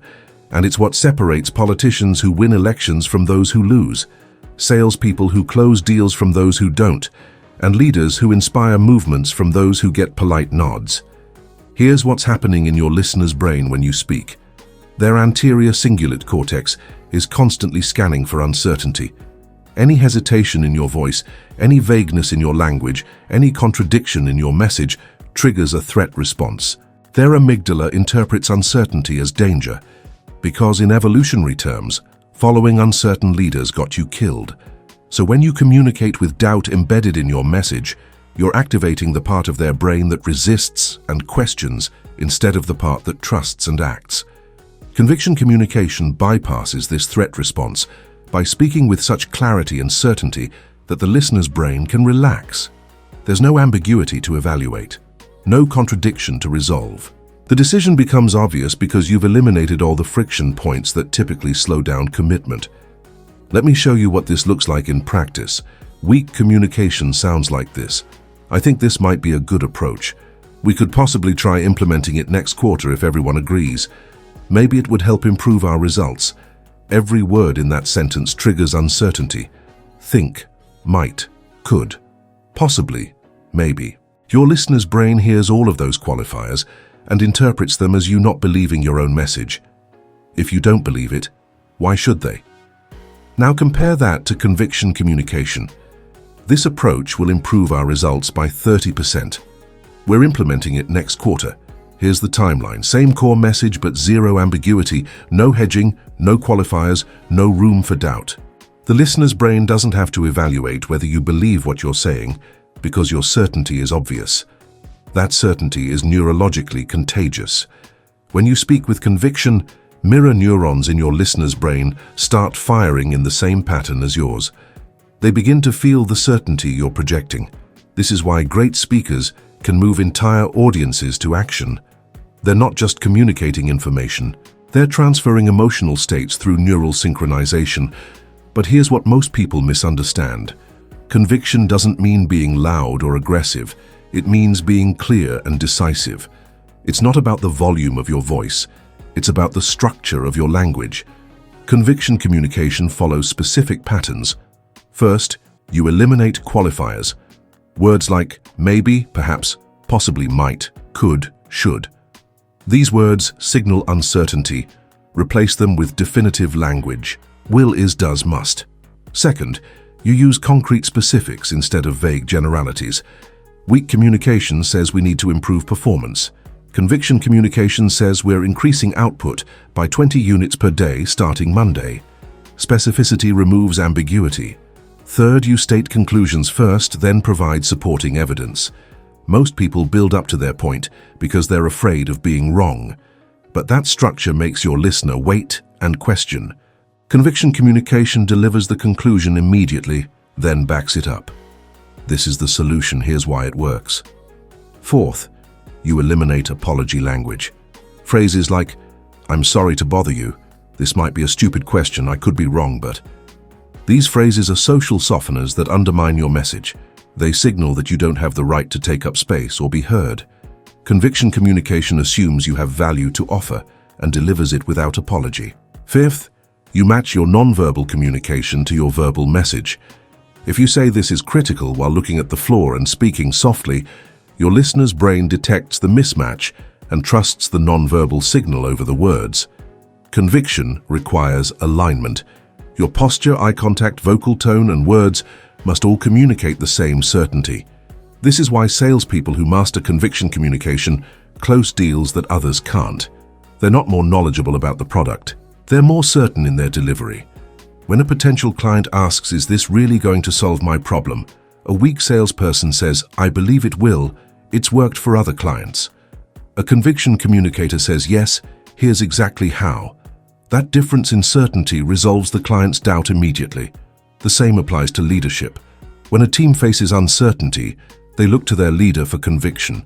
and it's what separates politicians who win elections from those who lose, salespeople who close deals from those who don't, and leaders who inspire movements from those who get polite nods. Here's what's happening in your listener's brain when you speak. Their anterior cingulate cortex is constantly scanning for uncertainty. Any hesitation in your voice, any vagueness in your language, any contradiction in your message triggers a threat response. Their amygdala interprets uncertainty as danger, because in evolutionary terms, following uncertain leaders got you killed. So when you communicate with doubt embedded in your message, you're activating the part of their brain that resists and questions instead of the part that trusts and acts. Conviction communication bypasses this threat response by speaking with such clarity and certainty that the listener's brain can relax. There's no ambiguity to evaluate, no contradiction to resolve. The decision becomes obvious because you've eliminated all the friction points that typically slow down commitment. Let me show you what this looks like in practice. Weak communication sounds like this. I think this might be a good approach. We could possibly try implementing it next quarter if everyone agrees. Maybe it would help improve our results. Every word in that sentence triggers uncertainty. Think, might, could, possibly, maybe. Your listener's brain hears all of those qualifiers and interprets them as you not believing your own message. If you don't believe it, why should they? Now compare that to conviction communication. This approach will improve our results by 30%. We're implementing it next quarter. Here's the timeline. Same core message but zero ambiguity, no hedging, no qualifiers, no room for doubt. The listener's brain doesn't have to evaluate whether you believe what you're saying because your certainty is obvious. That certainty is neurologically contagious. When you speak with conviction, mirror neurons in your listener's brain start firing in the same pattern as yours. They begin to feel the certainty you're projecting. This is why great speakers can move entire audiences to action. They're not just communicating information, they're transferring emotional states through neural synchronization. But here's what most people misunderstand. Conviction doesn't mean being loud or aggressive. It means being clear and decisive. It's not about the volume of your voice. It's about the structure of your language. Conviction communication follows specific patterns. First, you eliminate qualifiers. Words like maybe, perhaps, possibly, might, could, should. These words signal uncertainty. Replace them with definitive language. Will is, does, must. Second, you use concrete specifics instead of vague generalities. Weak communication says we need to improve performance. Conviction communication says we're increasing output by 20 units per day starting Monday. Specificity removes ambiguity. Third, you state conclusions first, then provide supporting evidence. Most people build up to their point because they're afraid of being wrong. But that structure makes your listener wait and question. Conviction communication delivers the conclusion immediately, then backs it up. This is the solution. Here's why it works. Fourth, you eliminate apology language. Phrases like, "I'm sorry to bother you. This might be a stupid question. I could be wrong, but..." These phrases are social softeners that undermine your message. They signal that you don't have the right to take up space or be heard. Conviction communication assumes you have value to offer and delivers it without apology. Fifth, you match your nonverbal communication to your verbal message. If you say this is critical while looking at the floor and speaking softly, your listener's brain detects the mismatch and trusts the nonverbal signal over the words. Conviction requires alignment. Your posture, eye contact, vocal tone, and words must all communicate the same certainty. This is why salespeople who master conviction communication close deals that others can't. They're not more knowledgeable about the product. They're more certain in their delivery. When a potential client asks, "Is this really going to solve my problem?" a weak salesperson says, "I believe it will. It's worked for other clients." A conviction communicator says, "Yes, here's exactly how." That difference in certainty resolves the client's doubt immediately. The same applies to leadership. When a team faces uncertainty, they look to their leader for conviction.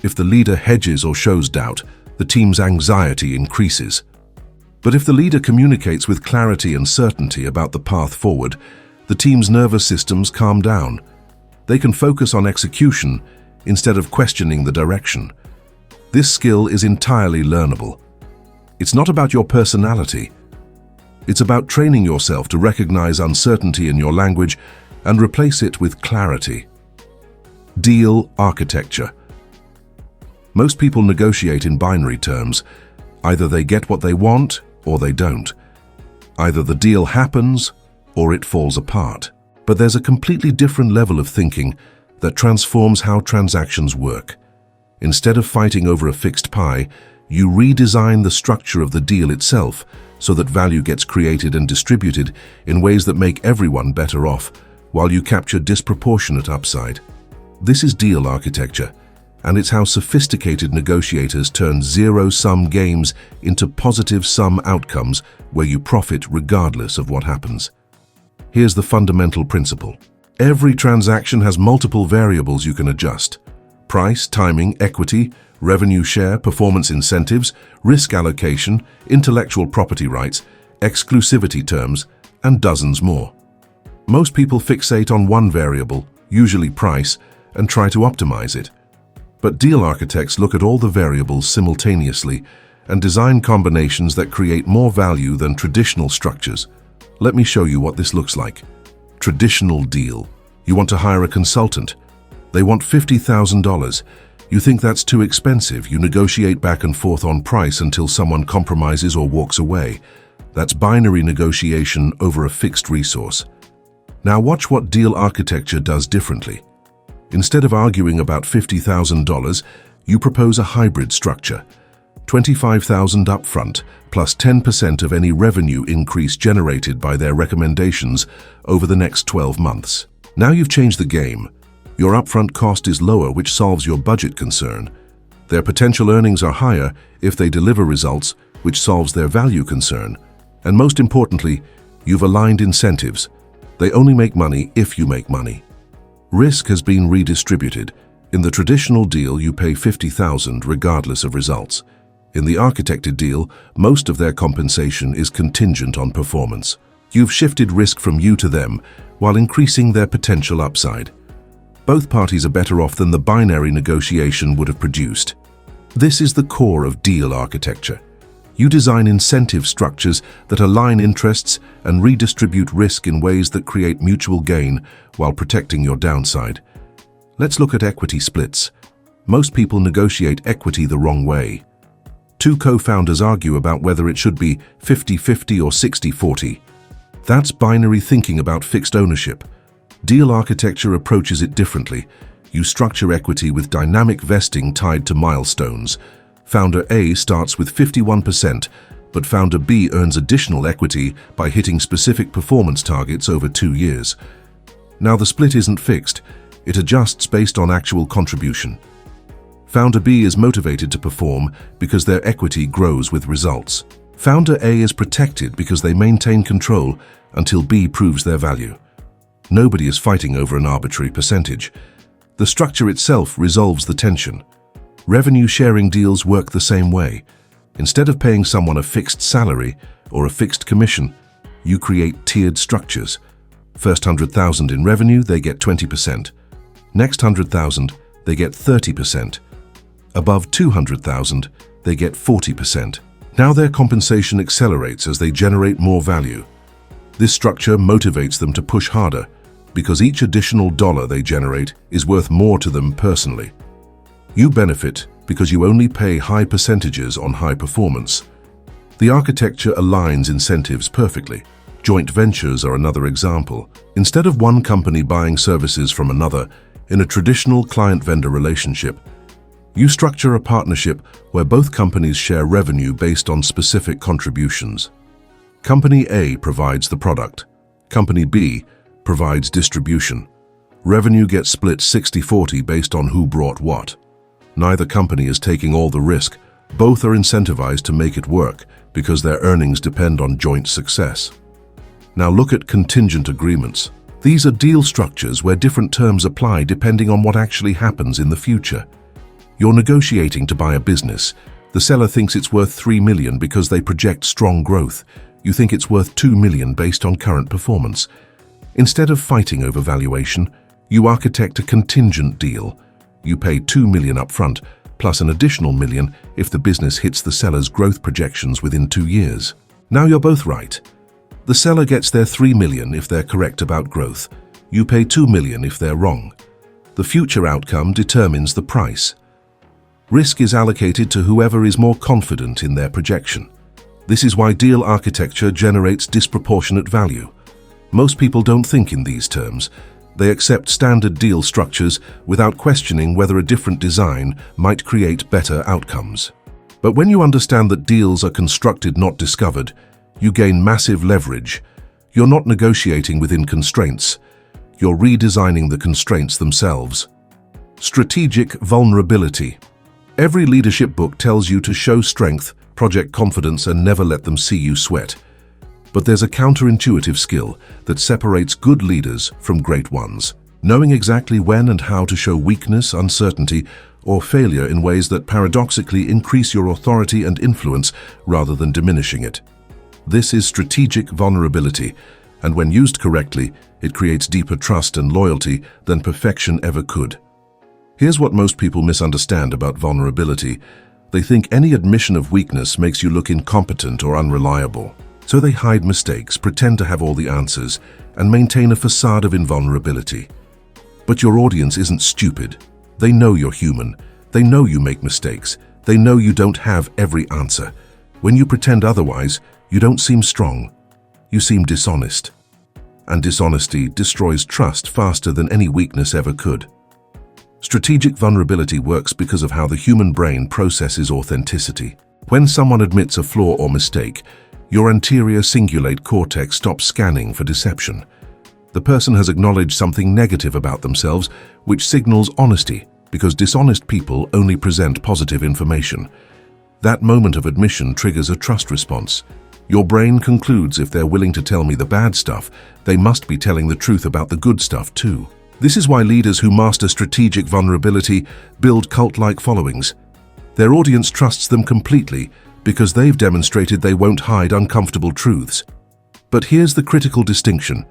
If the leader hedges or shows doubt, the team's anxiety increases. But if the leader communicates with clarity and certainty about the path forward, the team's nervous systems calm down. They can focus on execution instead of questioning the direction. This skill is entirely learnable. It's not about your personality. It's about training yourself to recognize uncertainty in your language and replace it with clarity. Deal architecture. Most people negotiate in binary terms. Either they get what they want or they don't. Either the deal happens or it falls apart. But there's a completely different level of thinking that transforms how transactions work. Instead of fighting over a fixed pie, you redesign the structure of the deal itself so that value gets created and distributed in ways that make everyone better off, while you capture disproportionate upside. This is deal architecture, and it's how sophisticated negotiators turn zero-sum games into positive-sum outcomes where you profit regardless of what happens. Here's the fundamental principle. Every transaction has multiple variables you can adjust: price, timing, equity, revenue share, performance incentives, risk allocation, intellectual property rights, exclusivity terms, and dozens more. Most people fixate on one variable, usually price, and try to optimize it. But deal architects look at all the variables simultaneously and design combinations that create more value than traditional structures. Let me show you what this looks like. Traditional deal. You want to hire a consultant. They want $50,000. You think that's too expensive. You negotiate back and forth on price until someone compromises or walks away. That's binary negotiation over a fixed resource. Now watch what deal architecture does differently. Instead of arguing about $50,000, you propose a hybrid structure. $25,000 upfront, plus 10% of any revenue increase generated by their recommendations over the next 12 months. Now you've changed the game. Your upfront cost is lower, which solves your budget concern. Their potential earnings are higher if they deliver results, which solves their value concern. And most importantly, you've aligned incentives. They only make money if you make money. Risk has been redistributed. In the traditional deal, you pay $50,000 regardless of results. In the architected deal, most of their compensation is contingent on performance. You've shifted risk from you to them while increasing their potential upside. Both parties are better off than the binary negotiation would have produced. This is the core of deal architecture. You design incentive structures that align interests and redistribute risk in ways that create mutual gain while protecting your downside. Let's look at equity splits. Most people negotiate equity the wrong way. Two co-founders argue about whether it should be 50-50 or 60-40. That's binary thinking about fixed ownership. Deal architecture approaches it differently. You structure equity with dynamic vesting tied to milestones. Founder A starts with 51%, but Founder B earns additional equity by hitting specific performance targets over 2 years. Now the split isn't fixed. It adjusts based on actual contribution. Founder B is motivated to perform because their equity grows with results. Founder A is protected because they maintain control until B proves their value. Nobody is fighting over an arbitrary percentage. The structure itself resolves the tension. Revenue sharing deals work the same way. Instead of paying someone a fixed salary or a fixed commission, you create tiered structures. First 100,000 in revenue, they get 20%. Next 100,000, they get 30%. Above 200,000, they get 40%. Now their compensation accelerates as they generate more value. This structure motivates them to push harder because each additional dollar they generate is worth more to them personally. You benefit because you only pay high percentages on high performance. The architecture aligns incentives perfectly. Joint ventures are another example. Instead of one company buying services from another in a traditional client-vendor relationship, you structure a partnership where both companies share revenue based on specific contributions. Company A provides the product. Company B provides distribution. Revenue gets split 60-40 based on who brought what. Neither company is taking all the risk. Both are incentivized to make it work because their earnings depend on joint success. Now look at contingent agreements. These are deal structures where different terms apply depending on what actually happens in the future. You're negotiating to buy a business. The seller thinks it's worth $3 million because they project strong growth. You think it's worth $2 million based on current performance. Instead of fighting over valuation, you architect a contingent deal. You pay $2 million upfront, plus an additional $1 million if the business hits the seller's growth projections within 2 years. Now you're both right. The seller gets their $3 million if they're correct about growth. You pay $2 million if they're wrong. The future outcome determines the price. Risk is allocated to whoever is more confident in their projection. This is why deal architecture generates disproportionate value. Most people don't think in these terms. They accept standard deal structures without questioning whether a different design might create better outcomes. But when you understand that deals are constructed, not discovered, you gain massive leverage. You're not negotiating within constraints. You're redesigning the constraints themselves. Strategic vulnerability. Every leadership book tells you to show strength, project confidence, and never let them see you sweat. But there's a counterintuitive skill that separates good leaders from great ones. Knowing exactly when and how to show weakness, uncertainty, or failure in ways that paradoxically increase your authority and influence rather than diminishing it. This is strategic vulnerability, and when used correctly, it creates deeper trust and loyalty than perfection ever could. Here's what most people misunderstand about vulnerability. They think any admission of weakness makes you look incompetent or unreliable. So they hide mistakes, pretend to have all the answers, and maintain a facade of invulnerability. But your audience isn't stupid. They know you're human. They know you make mistakes. They know you don't have every answer. When you pretend otherwise, you don't seem strong. You seem dishonest. And dishonesty destroys trust faster than any weakness ever could. Strategic vulnerability works because of how the human brain processes authenticity. When someone admits a flaw or mistake, your anterior cingulate cortex stops scanning for deception. The person has acknowledged something negative about themselves, which signals honesty, because dishonest people only present positive information. That moment of admission triggers a trust response. Your brain concludes if they're willing to tell me the bad stuff, they must be telling the truth about the good stuff too. This is why leaders who master strategic vulnerability build cult-like followings. Their audience trusts them completely because they've demonstrated they won't hide uncomfortable truths. But here's the critical distinction.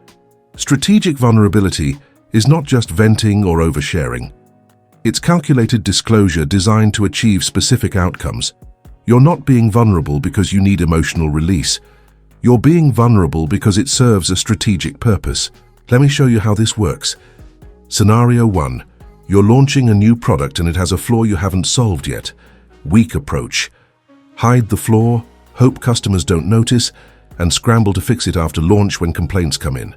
Strategic vulnerability is not just venting or oversharing. It's calculated disclosure designed to achieve specific outcomes. You're not being vulnerable because you need emotional release. You're being vulnerable because it serves a strategic purpose. Let me show you how this works. Scenario 1. You're launching a new product and it has a flaw you haven't solved yet. Weak approach. Hide the flaw, hope customers don't notice, and scramble to fix it after launch when complaints come in.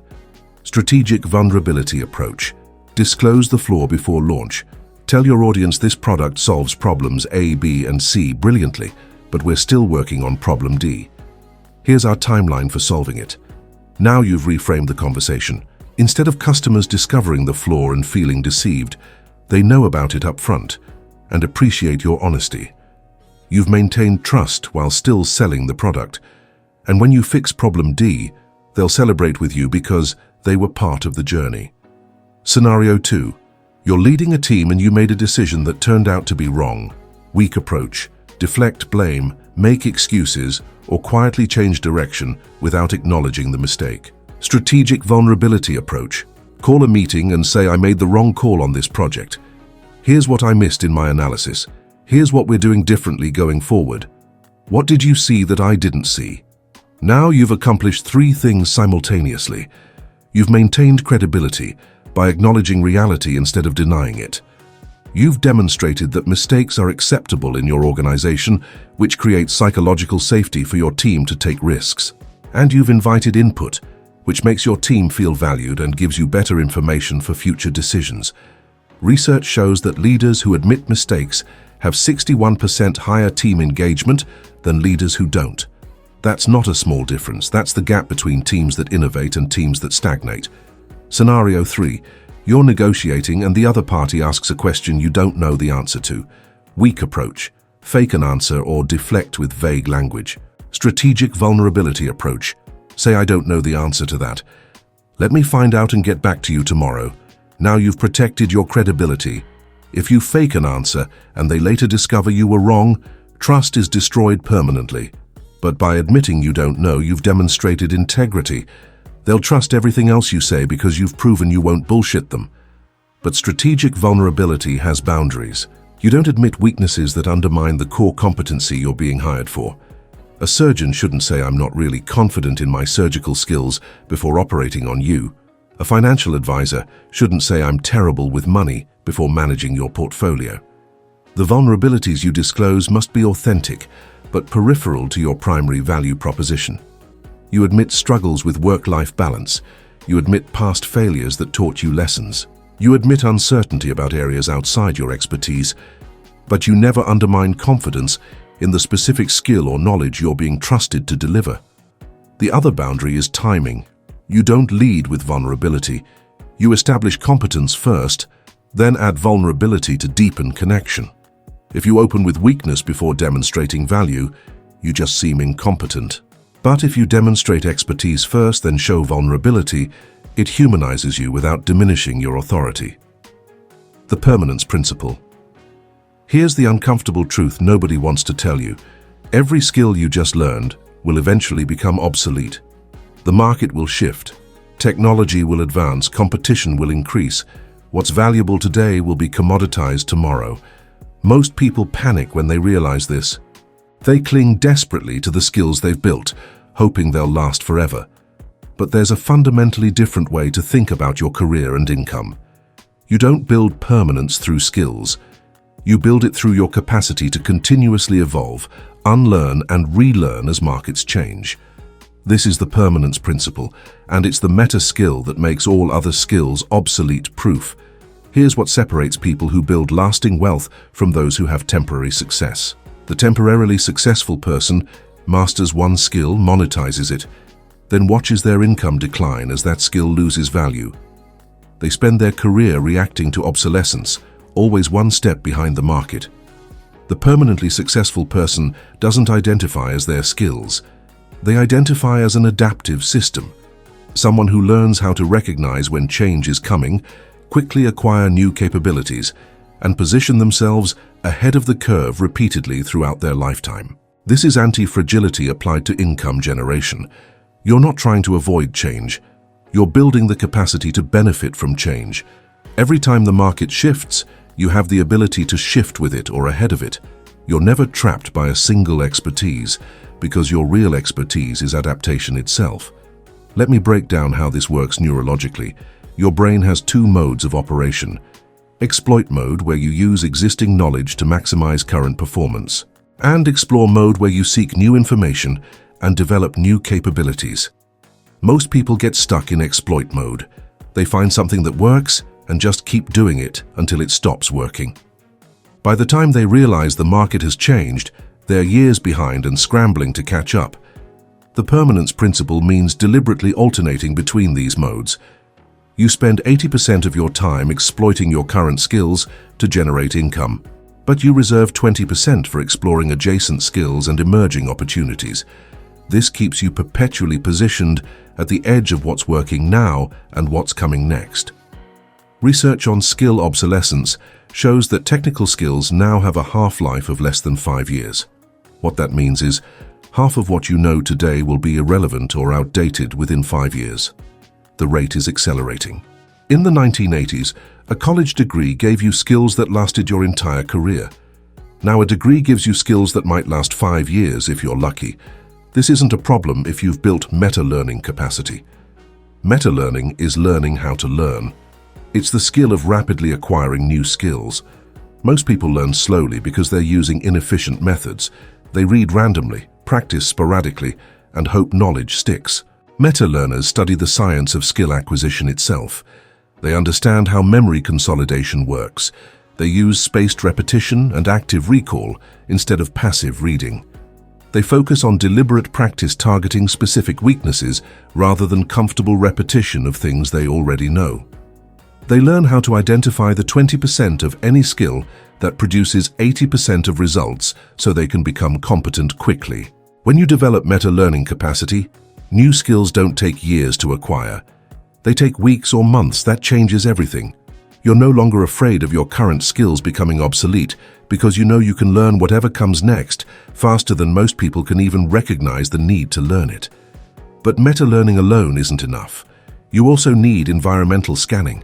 Strategic vulnerability approach. Disclose the flaw before launch. Tell your audience this product solves problems A, B, and C brilliantly, but we're still working on problem D. Here's our timeline for solving it. Now you've reframed the conversation. Instead of customers discovering the flaw and feeling deceived, they know about it up front and appreciate your honesty. You've maintained trust while still selling the product. And when you fix problem D, they'll celebrate with you because they were part of the journey. Scenario 2. You're leading a team and you made a decision that turned out to be wrong. Weak approach. Deflect blame, make excuses, or quietly change direction without acknowledging the mistake. Strategic vulnerability approach. Call a meeting and say, I made the wrong call on this project. Here's what I missed in my analysis. Here's what we're doing differently going forward. What did you see that I didn't see? Now you've accomplished 3 things simultaneously. You've maintained credibility by acknowledging reality instead of denying it. You've demonstrated that mistakes are acceptable in your organization, which creates psychological safety for your team to take risks. And you've invited input, which makes your team feel valued and gives you better information for future decisions. Research shows that leaders who admit mistakes have 61% higher team engagement than leaders who don't. That's not a small difference. That's the gap between teams that innovate and teams that stagnate. Scenario 3. You're negotiating and the other party asks a question you don't know the answer to. Weak approach. Fake an answer or deflect with vague language. Strategic vulnerability approach. Say, I don't know the answer to that. Let me find out and get back to you tomorrow. Now you've protected your credibility. If you fake an answer and they later discover you were wrong, trust is destroyed permanently. But by admitting you don't know, you've demonstrated integrity. They'll trust everything else you say because you've proven you won't bullshit them. But strategic vulnerability has boundaries. You don't admit weaknesses that undermine the core competency you're being hired for. A surgeon shouldn't say, I'm not really confident in my surgical skills before operating on you. A financial advisor shouldn't say, I'm terrible with money before managing your portfolio. The vulnerabilities you disclose must be authentic, but peripheral to your primary value proposition. You admit struggles with work-life balance. You admit past failures that taught you lessons. You admit uncertainty about areas outside your expertise, but you never undermine confidence in the specific skill or knowledge you're being trusted to deliver. The other boundary is timing. You don't lead with vulnerability. You establish competence first, then add vulnerability to deepen connection. If you open with weakness before demonstrating value, you just seem incompetent. But if you demonstrate expertise first, then show vulnerability, it humanizes you without diminishing your authority. The permanence principle. Here's the uncomfortable truth nobody wants to tell you. Every skill you just learned will eventually become obsolete. The market will shift. Technology will advance. Competition will increase. What's valuable today will be commoditized tomorrow. Most people panic when they realize this. They cling desperately to the skills they've built, hoping they'll last forever. But there's a fundamentally different way to think about your career and income. You don't build permanence through skills. You build it through your capacity to continuously evolve, unlearn and relearn as markets change. This is the permanence principle, and it's the meta skill that makes all other skills obsolete-proof. Here's what separates people who build lasting wealth from those who have temporary success. The temporarily successful person masters one skill, monetizes it, then watches their income decline as that skill loses value. They spend their career reacting to obsolescence, always one step behind the market. The permanently successful person doesn't identify as their skills. They identify as an adaptive system, someone who learns how to recognize when change is coming, quickly acquire new capabilities, and position themselves ahead of the curve repeatedly throughout their lifetime. This is anti-fragility applied to income generation. You're not trying to avoid change. You're building the capacity to benefit from change. Every time the market shifts, you have the ability to shift with it or ahead of it. You're never trapped by a single expertise, because your real expertise is adaptation itself. Let me break down how this works neurologically. Your brain has two modes of operation. Exploit mode, where you use existing knowledge to maximize current performance, and explore mode, where you seek new information and develop new capabilities. Most people get stuck in exploit mode. They find something that works and just keep doing it until it stops working. By the time they realize the market has changed, they're years behind and scrambling to catch up. The permanence principle means deliberately alternating between these modes. You spend 80% of your time exploiting your current skills to generate income, but you reserve 20% for exploring adjacent skills and emerging opportunities. This keeps you perpetually positioned at the edge of what's working now and what's coming next. Research on skill obsolescence shows that technical skills now have a half-life of less than 5 years. What that means is, half of what you know today will be irrelevant or outdated within 5 years. The rate is accelerating. In the 1980s, a college degree gave you skills that lasted your entire career. Now a degree gives you skills that might last 5 years if you're lucky. This isn't a problem if you've built meta-learning capacity. Meta-learning is learning how to learn. It's the skill of rapidly acquiring new skills. Most people learn slowly because they're using inefficient methods. They read randomly, practice sporadically, and hope knowledge sticks. Meta-learners study the science of skill acquisition itself. They understand how memory consolidation works. They use spaced repetition and active recall instead of passive reading. They focus on deliberate practice targeting specific weaknesses rather than comfortable repetition of things they already know. They learn how to identify the 20% of any skill that produces 80% of results so they can become competent quickly. When you develop meta-learning capacity, new skills don't take years to acquire. They take weeks or months. That changes everything. You're no longer afraid of your current skills becoming obsolete because you know you can learn whatever comes next faster than most people can even recognize the need to learn it. But meta-learning alone isn't enough. You also need environmental scanning.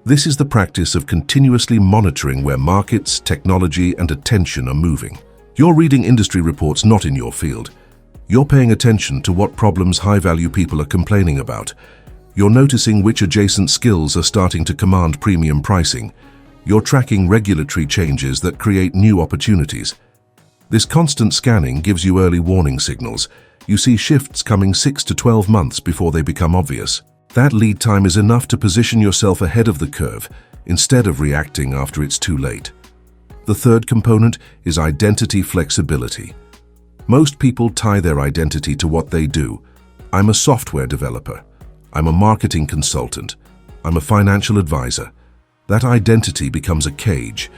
This is the practice of continuously monitoring where markets, technology, and attention are moving. You're reading industry reports not in your field. You're paying attention to what problems high-value people are complaining about. You're noticing which adjacent skills are starting to command premium pricing. You're tracking regulatory changes that create new opportunities. This constant scanning gives you early warning signals. You see shifts coming 6 to 12 months before they become obvious. That lead time is enough to position yourself ahead of the curve, instead of reacting after it's too late. The third component is identity flexibility. Most people tie their identity to what they do. I'm a software developer. I'm a marketing consultant. I'm a financial advisor. That identity becomes a cage.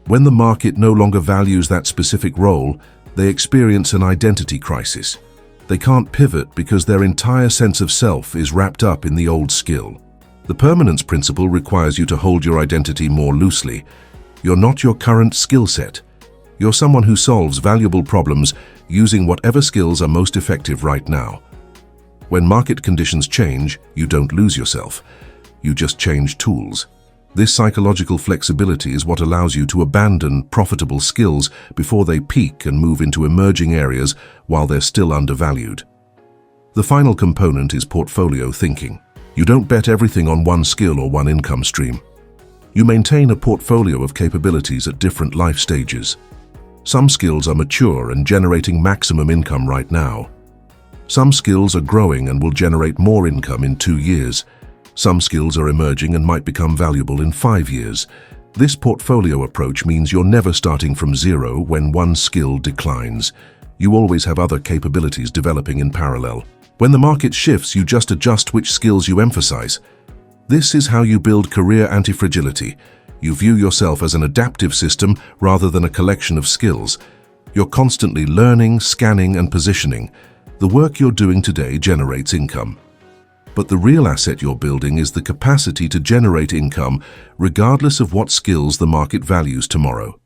When the market no longer values that specific role, they experience an identity crisis. They can't pivot because their entire sense of self is wrapped up in the old skill. The permanence principle requires you to hold your identity more loosely. You're not your current skill set. You're someone who solves valuable problems using whatever skills are most effective right now. When market conditions change, you don't lose yourself. You just change tools. This psychological flexibility is what allows you to abandon profitable skills before they peak and move into emerging areas while they're still undervalued. The final component is portfolio thinking. You don't bet everything on one skill or one income stream. You maintain a portfolio of capabilities at different life stages. Some skills are mature and generating maximum income right now. Some skills are growing and will generate more income in 2 years. Some skills are emerging and might become valuable in 5 years. This portfolio approach means you're never starting from zero when one skill declines. You always have other capabilities developing in parallel. When the market shifts, you just adjust which skills you emphasize. This is how you build career anti-fragility. You view yourself as an adaptive system rather than a collection of skills. You're constantly learning, scanning, and positioning. The work you're doing today generates income. But the real asset you're building is the capacity to generate income regardless of what skills the market values tomorrow.